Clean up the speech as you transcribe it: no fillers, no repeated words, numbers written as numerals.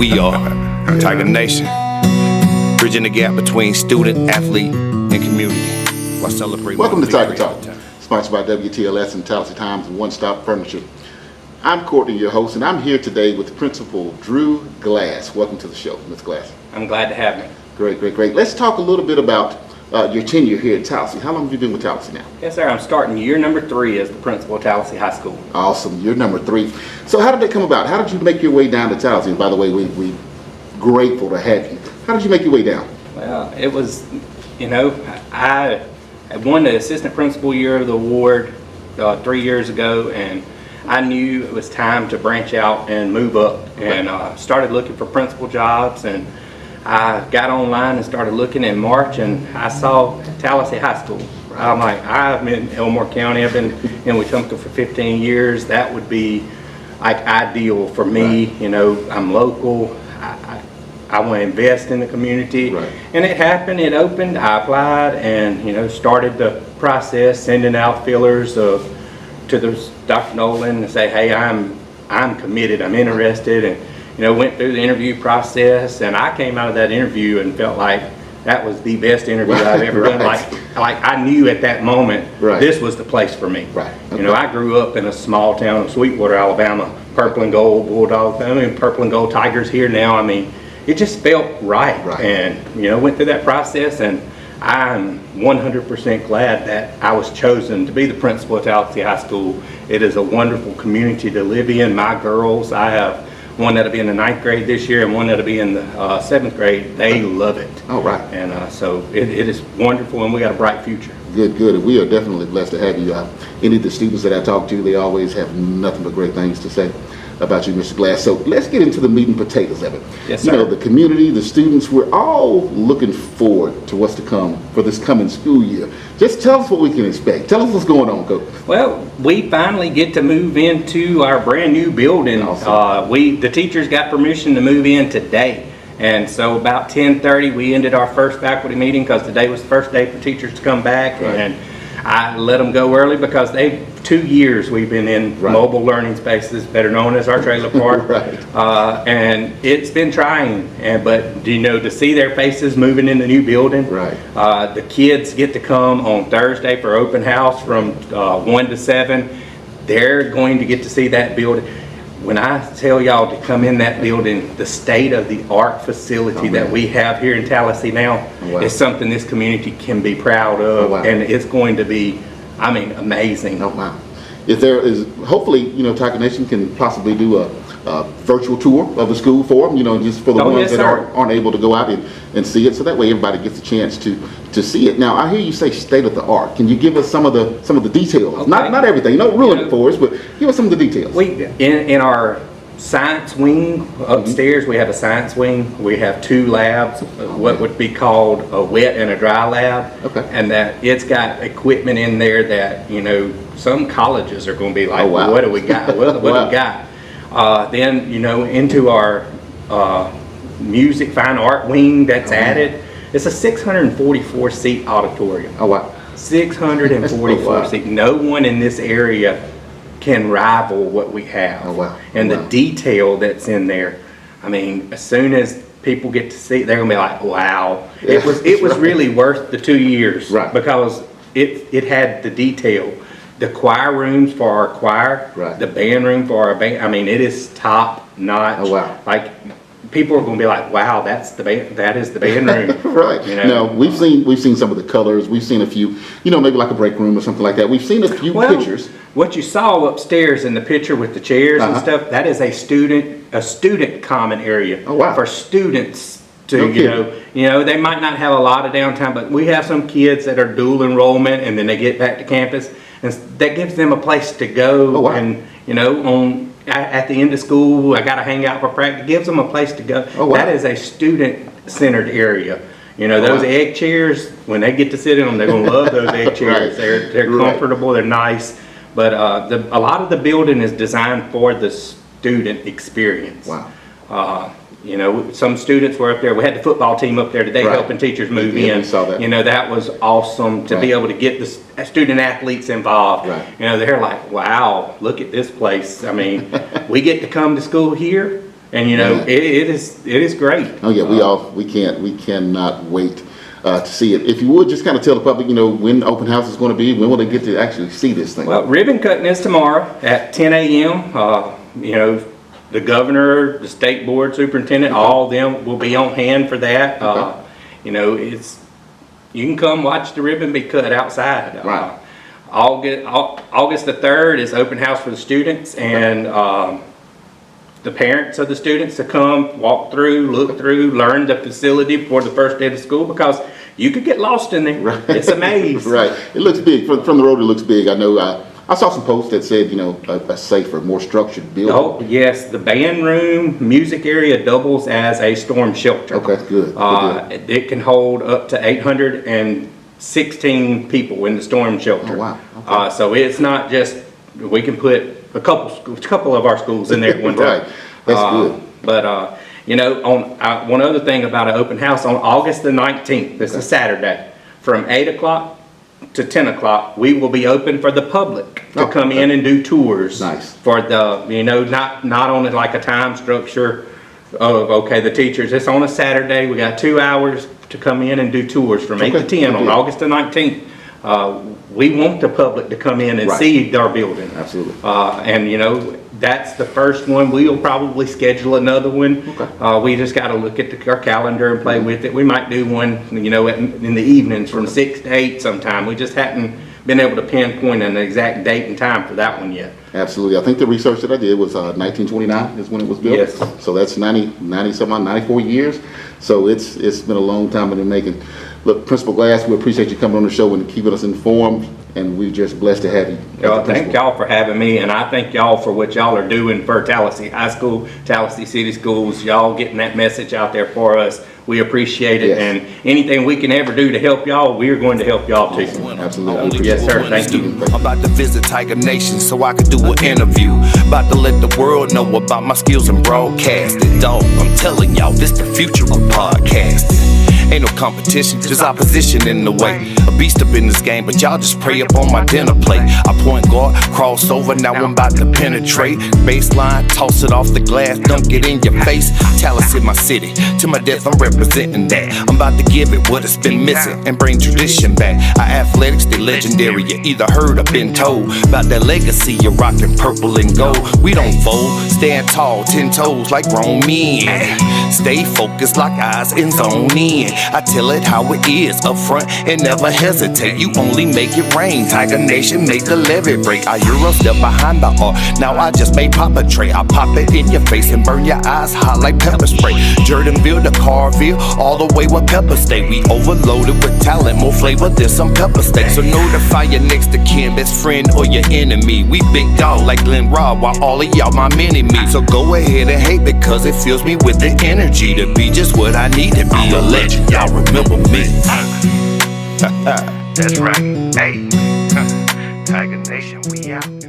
We are Tiger Nation, bridging the gap between student, athlete, and community while celebrating. Welcome to Tiger Talk, sponsored by WTLS and Tallahassee Times and One Stop Furniture. I'm Courtney, your host, and I'm here today with Principal Drew Glass. Welcome to the show, Ms. Glass. I'm glad to have me. Great. Let's talk a little bit about your tenure here at Tallahassee. How long have you been with Tallahassee now? Yes, sir. I'm starting year number 3 as the principal at Tallahassee High School. Awesome. You're number 3. So how did that come about? How did you make your way down to Tallahassee? And by the way, we're grateful to have you. How did you make your way down? Well, it was, I won the assistant principal year of the award 3 years ago, and I knew it was time to branch out and move up, and started looking for principal jobs. And I got online and started looking in March, and I saw Tallahassee High School. I'm like, I've been in Elmore County, I've been in Wetumpka for 15 years. That would be like ideal for me. Right. I'm local. I want to invest in the community. Right. And it happened, it opened, I applied, and started the process, sending out fillers to Dr. Nolan and say, hey, I'm committed, I'm interested, and went through the interview process, and I came out of that interview and felt like that was the best interview I've ever done. Like I knew at that moment this was the place for me. Right. Okay. I grew up in a small town of Sweetwater, Alabama. Purple and gold Bulldogs. Purple and gold Tigers here now. It just felt right. And went through that process, and I'm 100% glad that I was chosen to be the principal at Tallahassee High School. It is a wonderful community to live in. My girls, I have one that'll be in the 9th grade this year and one that'll be in the 7th grade. They love it. Oh, right. And so it is wonderful, and we got a bright future. Good. We are definitely blessed to have you. Any of the students that I talk to, they always have nothing but great things to say about you, Mr. Glass. So let's get into the meat and potatoes of it. Yes, sir. The community, the students, we're all looking forward to what's to come for this coming school year. Just tell us what we can expect. Tell us what's going on, Coach. Well, we finally get to move into our brand new building. Awesome. The teachers got permission to move in today. And so about 10:30, we ended our first faculty meeting because today was the first day for teachers to come back. Right. And I let them go early because 2 years we've been in mobile learning spaces, better known as our trailer park. And it's been trying, but to see their faces moving in the new building. The kids get to come on Thursday for open house from 1 to 7. They're going to get to see that building. When I tell y'all to come in that building, the state-of-the-art facility that we have here in Tallahassee now is something this community can be proud of, and it's going to be, amazing. Oh, wow. If there is, hopefully, Tiger Nation can possibly do a virtual tour of the school for them, just for the ones that aren't able to go out and see it, so that way everybody gets a chance to see it. Now, I hear you say state of the art. Can you give us some of the details? Okay. Not everything. Don't ruin it for us, but give us some of the details. In our science wing upstairs, we have a science wing. We have 2 labs, what would be called a wet and a dry lab. Okay. And that it's got equipment in there that some colleges are going to be like, what do we got? What do we got? Then into our music fine art wing that's added. It's a 644 seat auditorium. Oh wow! 644 seat. No one in this area can rival what we have. Oh wow! And the detail that's in there. As soon as people get to see it, they're gonna be like, wow! Yeah, it was really worth the 2 years, because it had the detail. The choir rooms for our choir, the band room for our band. It is top notch. Oh wow! Like people are going to be like, wow, that's the band. That is the band room. Now we've seen some of the colors. We've seen a few, maybe like a break room or something like that. We've seen a few pictures. What you saw upstairs in the picture with the chairs and stuff, that is a student common area for students. They might not have a lot of downtime, but we have some kids that are dual enrollment and then they get back to campus, and that gives them a place to go. And at the end of school, I got to hang out for practice. It gives them a place to go. That is a student-centered area. Those egg chairs, when they get to sit in them, they're going to love those egg chairs. They're comfortable, they're nice. But a lot of the building is designed for the student experience. Wow. Some students were up there. We had the football team up there today helping teachers move in. We saw that. That was awesome to be able to get the student athletes involved. They're like, wow, look at this place. We get to come to school here. And you know, Yeah. it is great. Oh yeah, we cannot wait to see it. If you would just kind of tell the public, when the open house is going to be, when will they get to actually see this thing? Well, ribbon cutting is tomorrow at 10 a.m. The governor, the state board superintendent, all of them will be on hand for that. Okay. You can come watch the ribbon be cut outside. Right. August the 3rd is open house for the students and the parents of the students to come, walk through, look through, learn the facility before the first day of school, because you could get lost in there. Right. It's a maze. Right. It looks big. From the road, it looks big. I know. I saw some posts that said, a safer, more structured building. Oh, yes, the band room, music area doubles as a storm shelter. Okay, good. It can hold up to 816 people in the storm shelter. Oh, wow. Okay. So it's not just, we can put a couple of our schools in there at one time. Right. That's good. But, one other thing about an open house, on August the 19th, this is Saturday, from 8 o'clock to 10 o'clock, we will be open for the public to come in and do tours. Nice. For the, not on like a time structure of, okay, the teachers, it's on a Saturday, we got 2 hours to come in and do tours from 8 to 10 on Okay. August the 19th. We want the public to come in and Right. see our building. Absolutely. That's the first one. We'll probably schedule another one. Okay. We just got to look at our calendar and play with it. We might do one, in the evenings from 6 to 8 sometime. We just hadn't been able to pinpoint an exact date and time for that one yet. Absolutely. I think the research that I did was 1929 is when it was built. Yes. So that's 94 years. So it's been a long time in the making. Look, Principal Glass, we appreciate you coming on the show and keeping us informed, and we're just blessed to have you. Thank y'all for having me, and I thank y'all for what y'all are doing for Tallahassee High School, Tallahassee City Schools. Y'all getting that message out there for us. We appreciate it, Yes. and anything we can ever do to help y'all, we're going to help y'all too. Absolutely. Yes, sir. Thank you. I'm about to visit Tiger Nation so I can do an interview. About to let the world know about my skills in broadcasting. Dog, I'm telling y'all, this the future of podcasting. Ain't no competition, just opposition in the way. A beast up in this game, but y'all just pray up on my dinner plate. I point guard, cross over, now I'm about to penetrate. Baseline, toss it off the glass, dunk it in your face. Tallahassee, my city, to my death I'm representing that. I'm about to give it what it's been missing and bring tradition back. Our athletics, they legendary, you either heard or been told about that legacy, you're rocking purple and gold. We don't fold, stand tall, 10 toes like grown men. Stay focused, lock eyes and zone in. I tell it how it is, up front and never hesitate. You only make it rain. Tiger Nation make the levee break. I Euro step behind the arc. Now I just may pop a tray. I pop it in your face and burn your eyes hot like pepper spray. Jordanville to Carville, all the way with Pepper State. We overloaded with talent, more flavor than some pepper steak. So notify your next to kin, best friend or your enemy. We big dog like Glenn Robb, while all of y'all my mini-me. So go ahead and hate because it fills me with the energy to be just what I need to be. A legend. Y'all remember me. That's right. Hey, Tiger Nation, we out.